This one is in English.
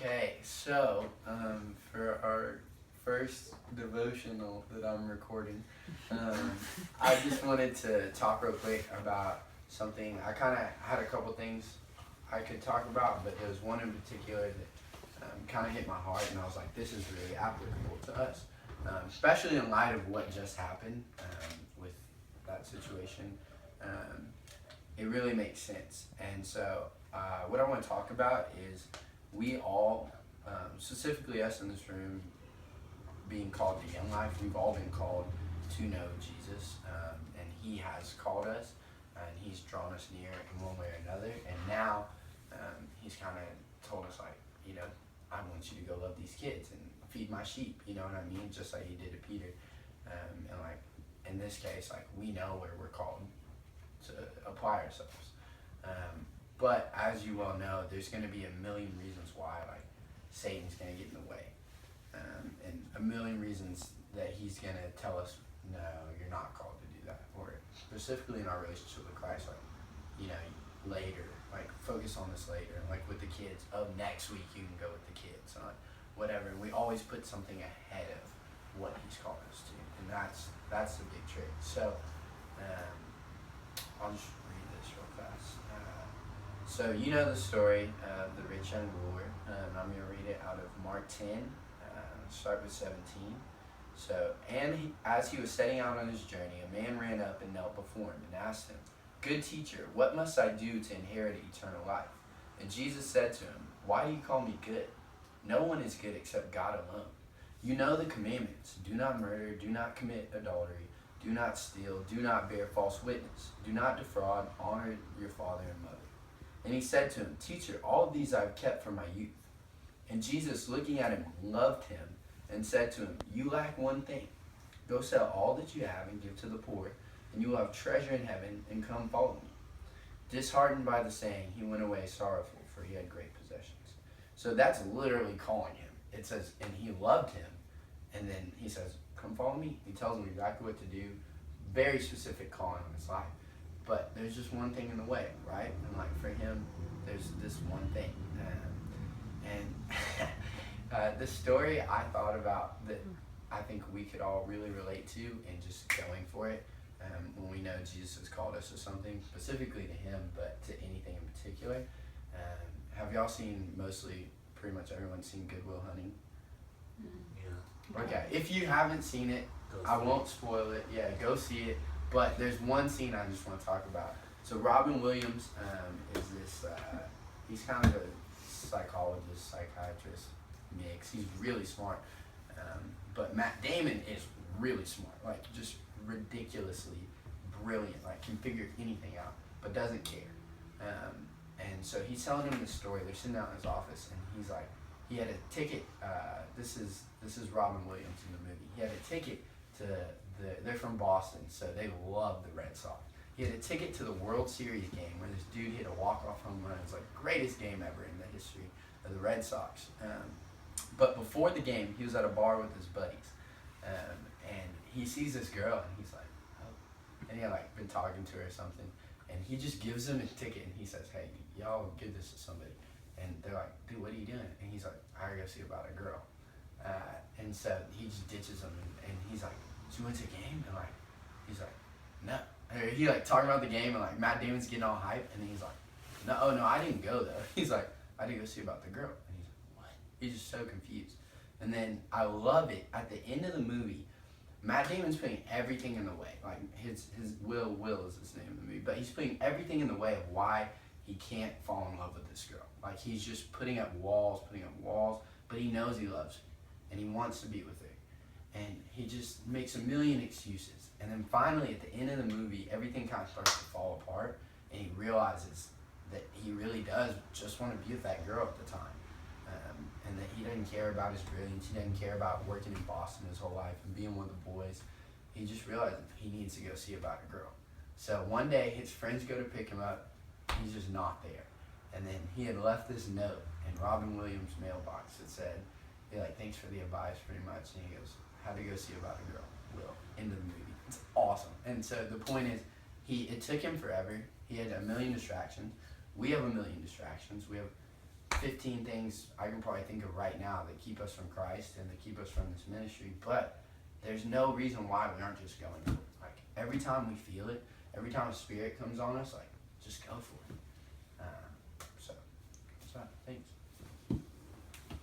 Okay, so for our first devotional that I'm recording, um, I just wanted to talk real quick about something. I kind of had a couple things I could talk about, but there was one in particular that kind of hit my heart, and I was like, this is really applicable to us, especially in light of what just happened with that situation. Um, it really makes sense. And so, what I want to talk about is we all, specifically us in this room, being called to young life, we've all been called to know Jesus, and He has called us, and He's drawn us near in one way or another. And now, He's kind of told us, like, I want you to go love these kids and feed my sheep. You know what I mean? Just like He did to Peter. And like in this case, like we know where we're called to apply ourselves. But as you well know, there's going to be a million reasons why, like, Satan's going to get in the way. And a million reasons that he's going to tell us, no, you're not called to do that. Or specifically in our relationship with Christ, like, later, like, focus on this later. Like with the kids, next week you can go with the kids, whatever. And we always put something ahead of what he's called us to. And that's the big trick. So, I'll just read this real fast. So you know the story of the rich young ruler. I'm going to read it out of Mark 10, start with 17. So, as he was setting out on his journey, a man ran up and knelt before him and asked him, "Good teacher, what must I do to inherit eternal life?" And Jesus said to him, "Why do you call me good? No one is good except God alone. You know the commandments. Do not murder, do not commit adultery, do not steal, do not bear false witness, do not defraud, honor your father and mother." And he said to him, "Teacher, all of these I have kept from my youth." And Jesus, looking at him, loved him and said to him, "You lack one thing. Go sell all that you have and give to the poor, and you will have treasure in heaven, and come follow me." Disheartened by the saying, he went away sorrowful, for he had great possessions. So that's literally calling him. It says, and he loved him, and then he says, "Come follow me." He tells him exactly what to do. Very specific calling on his life. But there's just one thing in the way, right? And like for him, there's this one thing. This story I thought about that I think we could all really relate to and just going for it when we know Jesus has called us to something, specifically to him, but to anything in particular. Have y'all seen, pretty much everyone's seen Good Will Hunting? Yeah. Okay, if you haven't seen it, I won't spoil it. Yeah, go see it. But there's one scene I just want to talk about. So Robin Williams is this, he's kind of a psychologist, psychiatrist mix. He's really smart. But Matt Damon is really smart, like just ridiculously brilliant, like can figure anything out, but doesn't care. And so he's telling him this story. They're sitting out in his office, and he's like, he had a ticket. This is Robin Williams in the movie. He had a ticket to they're from Boston, so they love the Red Sox. He had a ticket to the World Series game where this dude hit a walk-off home run. It's like greatest game ever in the history of the Red Sox. But before the game, he was at a bar with his buddies, and he sees this girl, and he's like, "Oh," and he had like been talking to her or something, and he just gives him a ticket, and he says, "Hey, y'all give this to somebody." And they're like, "Dude, what are you doing?" And he's like, "I gotta go see about a girl." And so he just ditches him, and he's like, "So you went to a game?" And like, he's like, "No." And he like talking about the game, and like Matt Damon's getting all hype, and he's like, "No, oh no, I didn't go though." He's like, "I didn't go see about the girl." And he's like, "What?" He's just so confused. And then I love it, at the end of the movie, Matt Damon's putting everything in the way. Like his Will is his name in the movie, but he's putting everything in the way of why he can't fall in love with this girl. Like he's just putting up walls, but he knows he loves her, and he wants to be with her. And he just makes a million excuses. And then finally, at the end of the movie, everything kind of starts to fall apart, and he realizes that he really does just want to be with that girl at the time. And that he doesn't care about his brilliance. He doesn't care about working in Boston his whole life and being one of the boys. He just realized he needs to go see about a girl. So one day, his friends go to pick him up. He's just not there. And then he had left this note in Robin Williams' mailbox that said, "Thanks for the advice," pretty much. And he goes, "How to go see about a girl." Will. Into the movie. It's awesome. And so the point is, it took him forever. He had a million distractions. We have a million distractions. We have 15 things I can probably think of right now that keep us from Christ and that keep us from this ministry, but there's no reason why we aren't just going for it. Like, every time we feel it, every time a spirit comes on us, like, just go for it.